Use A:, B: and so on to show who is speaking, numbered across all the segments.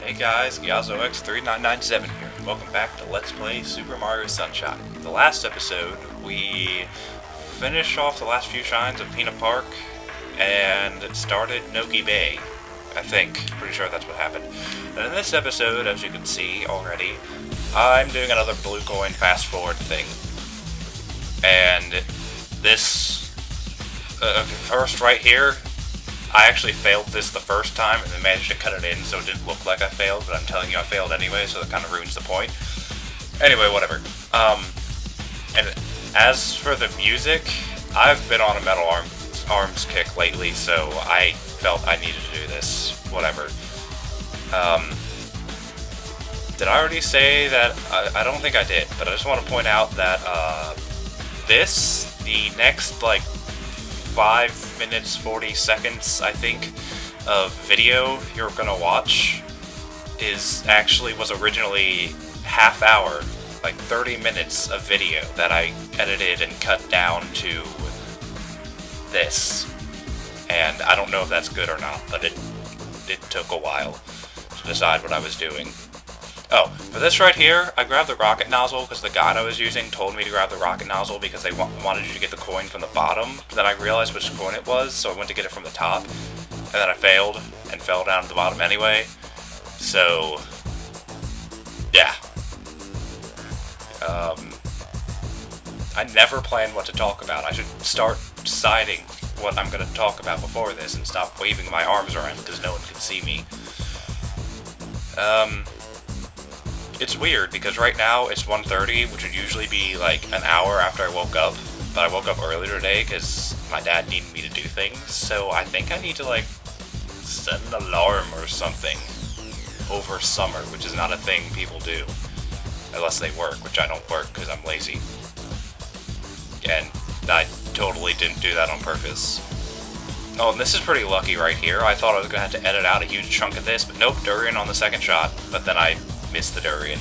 A: Hey guys, GyazoX3997 here. Welcome back to Let's Play Super Mario Sunshine. The last episode, we finished off the last few shines of Peanut Park and started Noki Bay, I think. Pretty sure that's what happened. And in this episode, as you can see already, I'm doing another blue coin fast forward thing. And this, first right here, I actually failed this the first time and then managed to cut it in so it didn't look like I failed, but I'm telling you I failed anyway, so that kind of ruins the point. Anyway, whatever. And as for the music, I've been on a Metal Arms kick lately, so I felt I needed to do this. Whatever. Did I already say that? I don't think I did, but I just want to point out that the next, 5 minutes, 40 seconds, I think, of video you're gonna watch was originally half hour, 30 minutes of video that I edited and cut down to this. And I don't know if that's good or not, but it took a while to decide what I was doing. Oh, for this right here, I grabbed the rocket nozzle because the guide I was using told me to grab the rocket nozzle because they wanted you to get the coin from the bottom. But then I realized which coin it was, so I went to get it from the top. And then I failed and fell down to the bottom anyway. So, yeah. I never plan what to talk about. I should start deciding what I'm going to talk about before this and stop waving my arms around because no one can see me. It's weird, because right now it's 1:30, which would usually be an hour after I woke up, but I woke up earlier today because my dad needed me to do things, so I think I need to, set an alarm or something over summer, which is not a thing people do, unless they work, which I don't work because I'm lazy. And I totally didn't do that on purpose. Oh, and this is pretty lucky right here. I thought I was going to have to edit out a huge chunk of this, but nope, durian on the second shot, but then I missed the durian.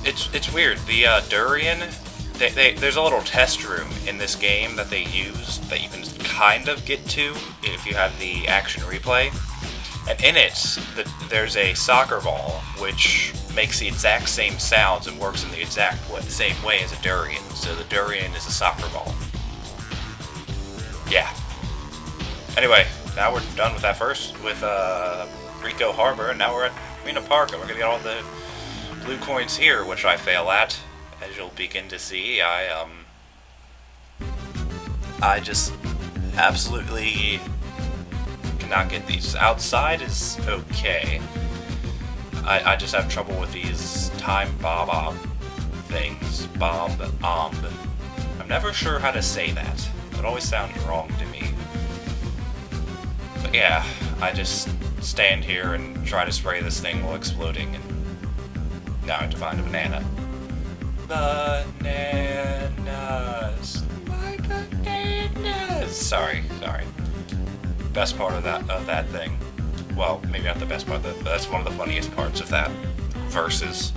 A: It's weird. The durian, there's a little test room in this game that they use that you can kind of get to if you have the action replay. And in it, there's a soccer ball which makes the exact same sounds and works in the exact same way as a durian. So the durian is a soccer ball. Yeah. Anyway, now we're done with that with Rico Harbor, and now we're at Peanut Park, and we're gonna get all the blue coins here, which I fail at, as you'll begin to see. I just absolutely cannot get these. Outside is okay. I just have trouble with these time bomb things. I'm never sure how to say that. It always sounds wrong to me. But yeah, I just stand here and try to spray this thing while exploding, and now I have to find a banana. Bananas! My bananas! Sorry. Best part of that thing. Well, maybe not the best part, but that's one of the funniest parts of that. Versus.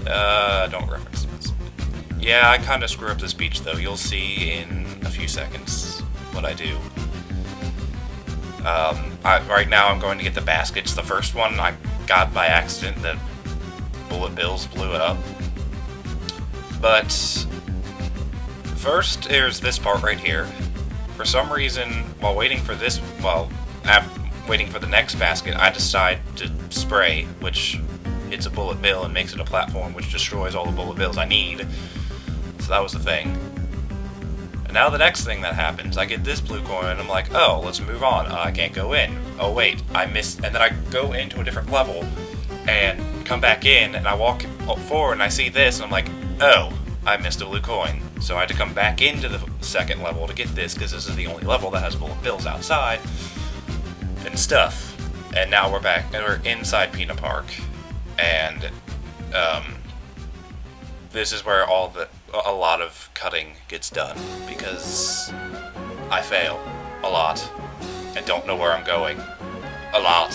A: Don't reference this. Yeah, I kinda screw up this beach though. You'll see in a few seconds what I do. Right now I'm going to get the baskets. The first one I got by accident. The bullet bills blew it up. But first, there's this part right here. For some reason, while waiting for the next basket, I decide to spray, which hits a bullet bill and makes it a platform, which destroys all the bullet bills I need. So that was the thing. And now the next thing that happens, I get this blue coin, and I'm like, oh, let's move on. I can't go in. Oh wait, I missed, and then I go into a different level, and come back in, and I walk forward, and I see this, and I'm like, oh, I missed a blue coin. So I had to come back into the second level to get this, because this is the only level that has bullet bills outside, and stuff. And now we're back, and we're inside Peanut Park, and, this is where a lot of cutting gets done, because I fail a lot and don't know where I'm going a lot.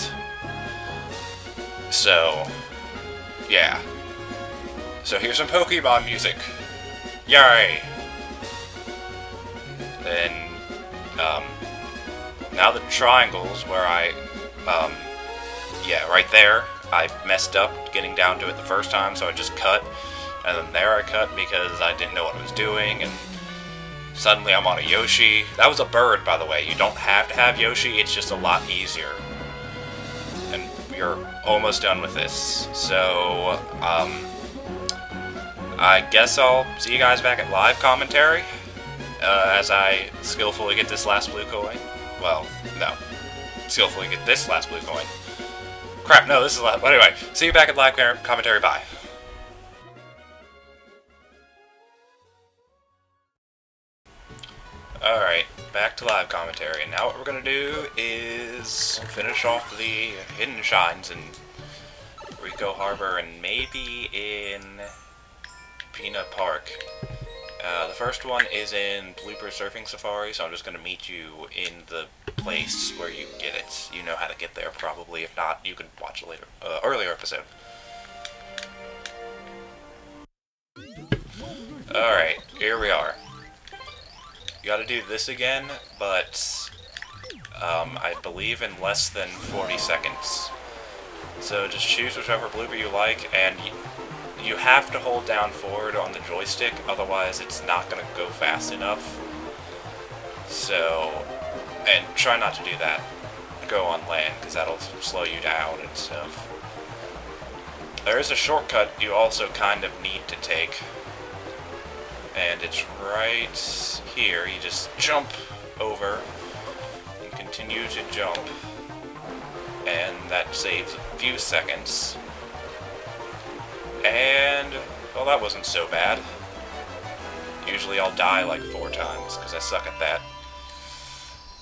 A: So, yeah. So here's some Pokemon music. Yay! Then, Now the triangles where yeah, right there, I messed up getting down to it the first time, so I just cut, and then there I cut because I didn't know what I was doing, and suddenly I'm on a Yoshi. That was a bird, by the way. You don't have to have Yoshi, it's just a lot easier. And we're almost done with this, so, I guess I'll see you guys back at live commentary, as I skillfully get this last blue coin. Well, no. Skillfully get this last blue coin. Crap, no, this is last. But anyway, see you back at live commentary. Bye. Alright, back to live commentary. And now what we're going to do is finish off the hidden shines in Rico Harbor and maybe in Peanut Park. The first one is in Blooper Surfing Safari, so I'm just going to meet you in the place where you get it. You know how to get there, probably. If not, you can watch a later, earlier episode. Alright, here we are. You gotta do this again, but I believe in less than 40 seconds. So just choose whichever blooper you like, and you have to hold down forward on the joystick, otherwise it's not going to go fast enough. So, and try not to do that. Go on land, because that'll slow you down and stuff. There is a shortcut you also kind of need to take, and it's right here. You just jump over and continue to jump, and that saves a few seconds. And, well, that wasn't so bad. Usually I'll die like 4 times, because I suck at that.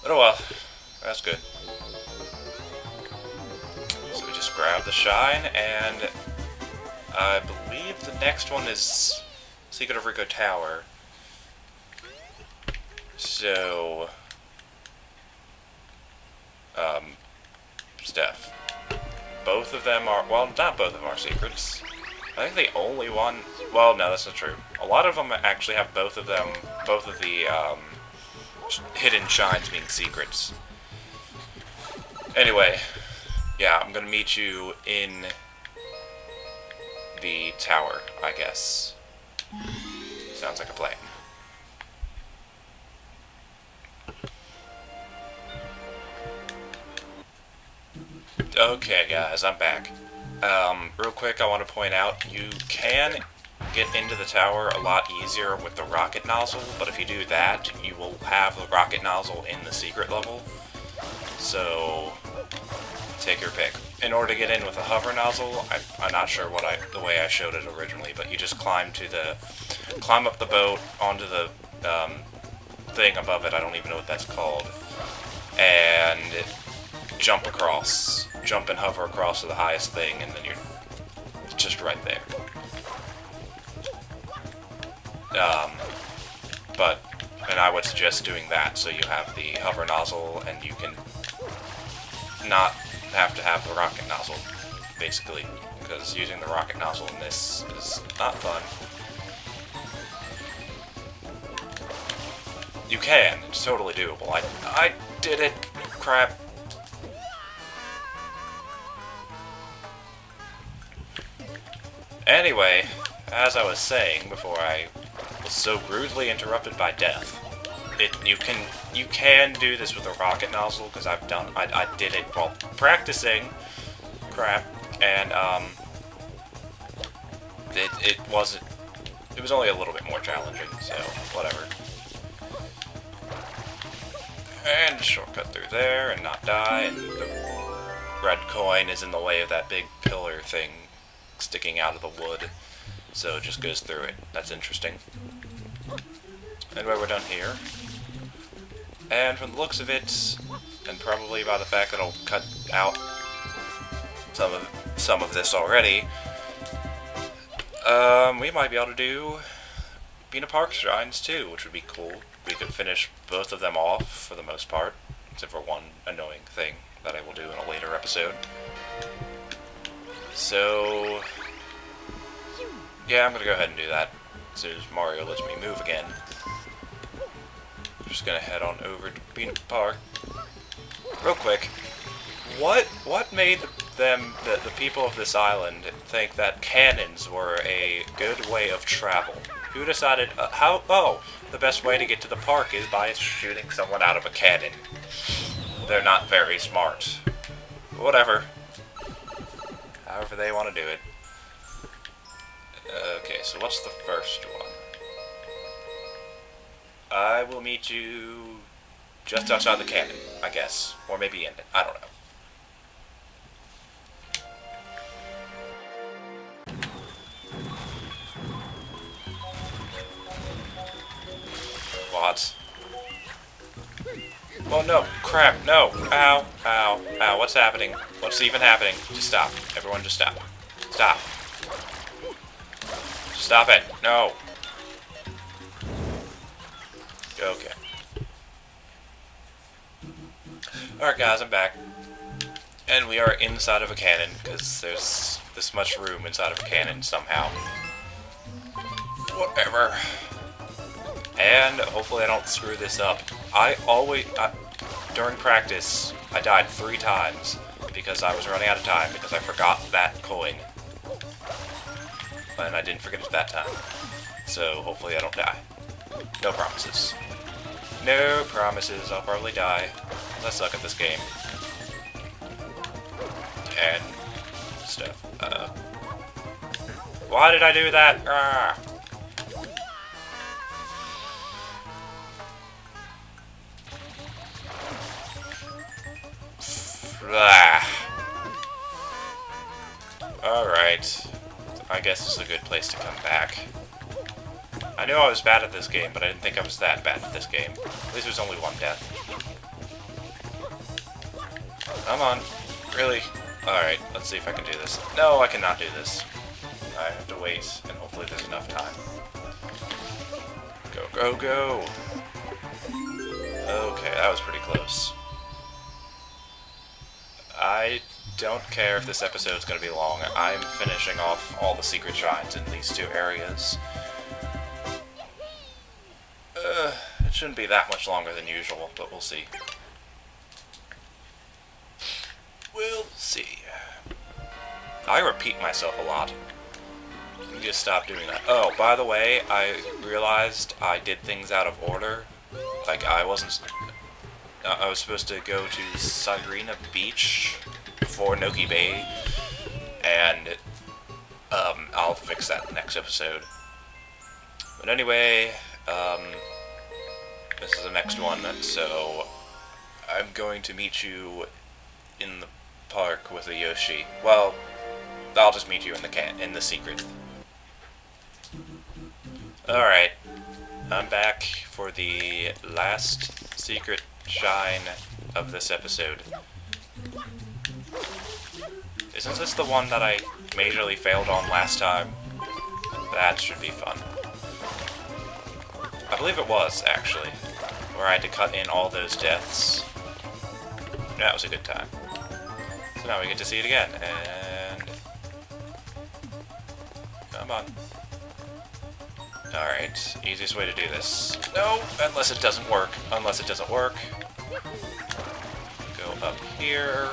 A: But oh well, that's good. So we just grab the shine, and I believe the next one is Secret of Rico Tower. So, Steph. Both of them are, well, not both of them are secrets. I think the only one, well, no, that's not true. A lot of them actually have both of them, both of the hidden shines being secrets. Anyway, yeah, I'm gonna meet you in the tower, I guess. Sounds like a plan. Okay, guys, I'm back. Real quick, I want to point out, you can get into the tower a lot easier with the rocket nozzle, but if you do that, you will have the rocket nozzle in the secret level. So, take your pick. In order to get in with a hover nozzle, I'm not sure the way I showed it originally, but you just climb up the boat onto the thing above it. I don't even know what that's called, and jump across. Jump and hover across to the highest thing, and then you're just right there. And I would suggest doing that so you have the hover nozzle and you can not have to have the rocket nozzle, basically, because using the rocket nozzle in this is not fun. You can, it's totally doable. I did it, crap. Anyway, as I was saying before I was so rudely interrupted by death, you can do this with a rocket nozzle, because I did it while practicing, crap, and it was only a little bit more challenging, so whatever. And shortcut through there and not die, and the red coin is in the way of that big pillar thing sticking out of the wood, so it just goes through it. That's interesting. Anyway, we're done here. And from the looks of it, and probably by the fact that I'll cut out some of this already, we might be able to do Peanut Park shrines too, which would be cool. We could finish both of them off for the most part, except for one annoying thing that I will do in a later episode. So, yeah, I'm gonna go ahead and do that as soon as Mario lets me move again. Just gonna head on over to Peanut Park real quick, what made the people of this island think that cannons were a good way of travel? Who decided the best way to get to the park is by shooting someone out of a cannon? They're not very smart. Whatever. However they want to do it. Okay, so what's the first one? I will meet you just outside the cannon, I guess. Or maybe in it. I don't know. What? Oh no, crap, no. Ow, ow, ow, what's happening? What's even happening? Just stop. Everyone just stop. Stop. Stop it. No. Okay. Alright guys, I'm back. And we are inside of a cannon, because there's this much room inside of a cannon somehow. Whatever. And hopefully I don't screw this up. During practice, I died 3 times because I was running out of time because I forgot that coin. And I didn't forget it that time. So hopefully I don't die. No promises. No promises, I'll probably die. I suck at this game. And stuff. Why did I do that? Ah. Alright. I guess this is a good place to come back. I knew I was bad at this game, but I didn't think I was that bad at this game. At least there's only 1 death. Come on. Really? Alright, let's see if I can do this. No, I cannot do this. I have to wait, and hopefully there's enough time. Go, go, go! Okay, that was pretty close. I don't care if this episode's going to be long. I'm finishing off all the secret shrines in these 2 areas. It shouldn't be that much longer than usual, but we'll see. We'll see. I repeat myself a lot. I need to stop doing that. Oh, by the way, I realized I did things out of order. Like, I was supposed to go to Sirena Beach before Noki Bay, and I'll fix that next episode. But anyway, this is the next one, so I'm going to meet you in the park with a Yoshi. Well, I'll just meet you in the secret. Alright, I'm back for the last secret shine of this episode. Isn't this the one that I majorly failed on last time? That should be fun. I believe it was, actually, where I had to cut in all those deaths. That was a good time. So now we get to see it again, and... Come on. Alright, easiest way to do this. No, unless it doesn't work. Unless it doesn't work. Go up here.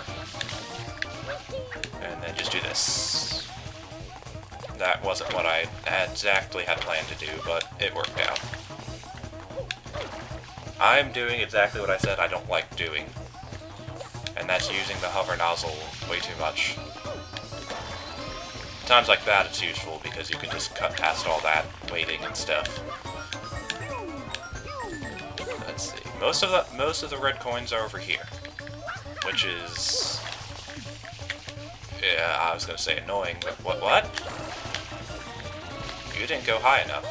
A: And then just do this. That wasn't what I exactly had planned to do, but it worked out. I'm doing exactly what I said I don't like doing. And that's using the hover nozzle way too much. Times like that it's useful because you can just cut past all that waiting and stuff. Let's see. Most of the red coins are over here, which is, yeah, I was gonna say annoying, but what? You didn't go high enough.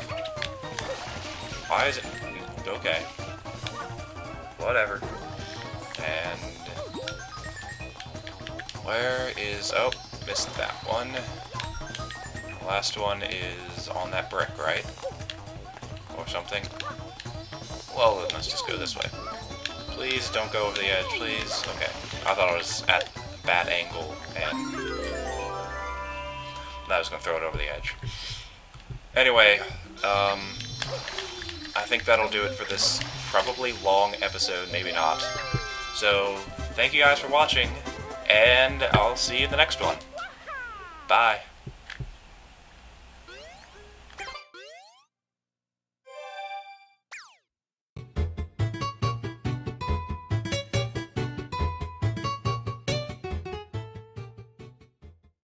A: Why is it? Okay. Whatever. And where is? Oh, missed that one. The last one is on that brick, right? Or something. Well, then let's just go this way. Please don't go over the edge, please. Okay. I thought I was at a bad angle, and I was gonna throw it over the edge. Anyway, I think that'll do it for this probably long episode, maybe not. So, thank you guys for watching, and I'll see you in the next one. Bye.